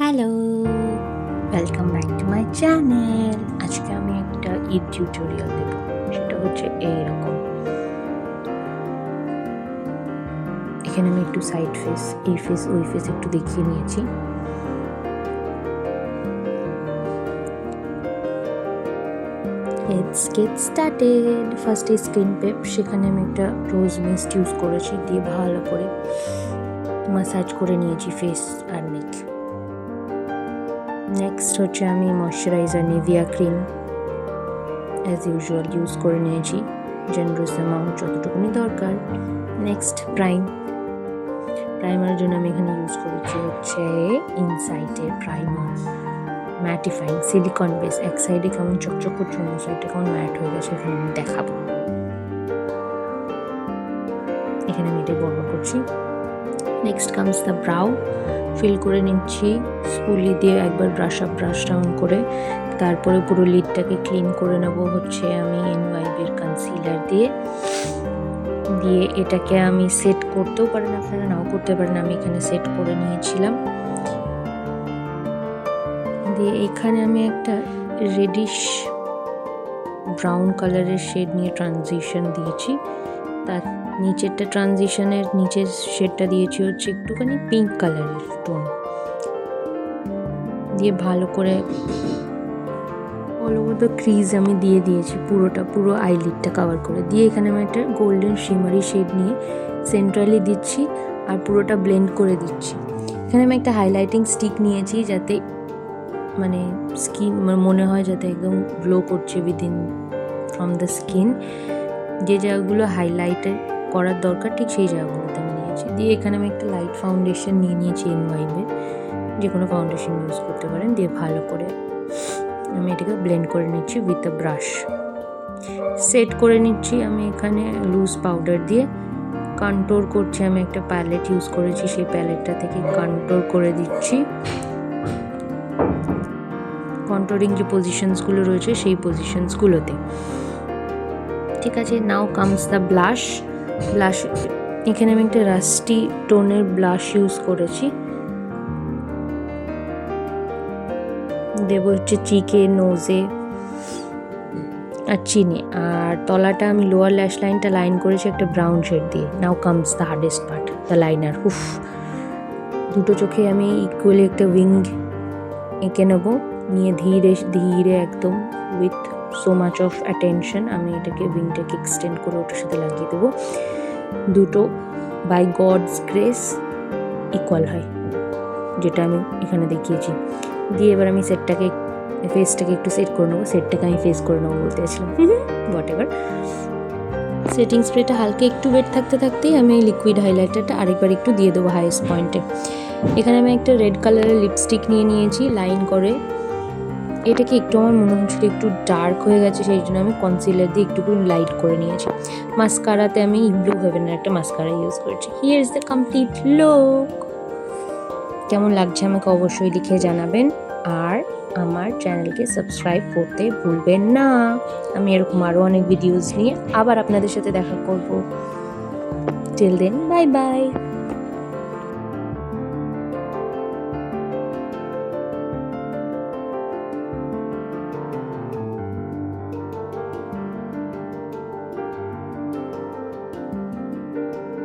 Hello, welcome back to my channel. আজকে আমি একটা ঈদ টিউটোরিয়াল দেব। সেটা হচ্ছে এইরকম। এখানে আমি একটু সাইড ফেস, এই ফেস, ওই ফেস একটু দেখিয়ে নিয়েছি। Let's get started. ফার্স্টে স্কিন পেপ, সেখানে আমি একটা রোজ মিস্ট ইউজ করেছি, দিয়ে ভালো করে মাসাজ করে নিয়েছি ফেস আর নেক। নেক্সট হচ্ছে আমি moisturiser Nivea cream as usual use করে নিয়েছি, জেনারেস অ্যামাউন্ট যতটুকুনি দরকার। নেক্সট প্রাইমারের জন্য আমি এখানে ইউজ করেছি হচ্ছে ইনসাইটের প্রাইমার ম্যাটিফাইং সিলিকন বেস। এক সাইডে কেমন চকচক করছে, অন্য সাইডে কেমন ম্যাট হয়ে গেছে, এখানে আমি দেখাবো। এখানে আমি এটাই ব্যবহার করছি। Next comes the brow. Fill করে নিচ্ছি স্পুলি দিয়ে একবার ব্রাশ ডাউন করে, তারপরে পুরো লিডটাকে ক্লিন করে নেব হচ্ছে আমি এনওয়াইবির কনসিলার দিয়ে। এটাকে আমি সেট করতেও পারেন, আপনারা নাও করতে পারেন, আমি এখানে সেট করে নিয়েছিলাম। দিয়ে এখানে আমি একটা রেডিশ ব্রাউন কালারের শেড নিয়ে ট্রানজিশন দিয়েছি। তার নিচেরটা ট্রানজিশনের নিচের শেডটা দিয়েছি হচ্ছে একটুখানি পিঙ্ক কালারের টোন দিয়ে ভালো করে অল ওভার দ্য ক্রিজ আমি দিয়ে দিয়েছি, পুরো আইলিডটা কভার করে। দিয়ে এখানে আমি একটা গোল্ডেন শিমারি শেড নিয়ে সেন্ট্রালি দিচ্ছি আর পুরোটা ব্লেন্ড করে দিচ্ছি। এখানে আমি একটা হাইলাইটিং স্টিক নিয়েছি, যাতে মানে স্কিন মনে হয় যাতে একদম গ্লো করছে উইদিন ফ্রম দ্য স্কিন। যে জায়গাগুলো হাইলাইটেড করার দরকার ঠিক সেই জায়গাগুলোতে আমি নিয়েছি। দিয়ে এখানে আমি একটা লাইট ফাউন্ডেশন নিয়েছি এনওয়াইবের, যে কোনো ফাউন্ডেশন ইউজ করতে পারেন। দিয়ে ভালো করে আমি এটাকে ব্লেন্ড করে নিচ্ছি উইথ দ্য ব্রাশ। সেট করে নিচ্ছি আমি এখানে লুজ পাউডার দিয়ে। কন্ট্রোল করছি, আমি একটা প্যালেট ইউজ করেছি, সেই প্যালেটটা থেকে কন্ট্রোল করে দিচ্ছি। কন্ট্রোলিং যে পজিশনসগুলো রয়েছে সেই পজিশনসগুলোতে, ঠিক আছে। নাও কামস দ্য ব্লাশ। এখানে আমি একটা রাস্টি টোনের ব্লাশ ইউজ করেছি। দেব হচ্ছে চিকে, নোজে আর চিনে। আর তলাটা আমি লোয়ার ল্যাশ লাইনটা লাইন করেছি একটা ব্রাউন শেড দিয়ে। নাও comes the hardest part, the liner. দুটো চোখে আমি ইকুয়ালি একটা উইং এঁকে নেবো, নিয়ে ধীরে ধীরে একদম with so much of attention আমি এটাকে উইংটাকে এক্সটেন্ড করে ওটার সাথে লাগিয়ে দেবো। দুটো বাই গডস গ্রেস ইকুয়াল হয়, যেটা আমি এখানে দেখিয়েছি। দিয়ে এবার আমি ফেসটাকে একটু সেট করে নেবো। সেটটাকে আমি ফেস করে নেবো বলতে চাইছিলাম, হোয়াট এভার। সেটিং স্প্রেটা হালকা একটু ওয়েট থাকতেই আমি লিকুইড হাইলাইটারটা আরেকবার একটু দিয়ে দেবো হাইয়েস্ট পয়েন্টে। এখানে আমি একটা রেড কালারের লিপস্টিক নিয়েছি লাইন করে। এটাকে একটু আমার মনে হচ্ছিল একটু ডার্ক হয়ে গেছে, সেই জন্য আমি কনসিলার দিয়ে একটু লাইট করে নিয়েছি। মাস্কারাতে আমি ব্লু হেভেনের একটা মাস্কারা ইউজ করেছি। Here is the complete look. কেমন লাগছে আমাকে অবশ্যই লিখে জানাবেন, আর আমার চ্যানেলকে সাবস্ক্রাইব করতে ভুলবেন না। আমি এরকম আরও অনেক ভিডিওস নিয়ে আবার আপনাদের সাথে দেখা করব। Till then, bye by.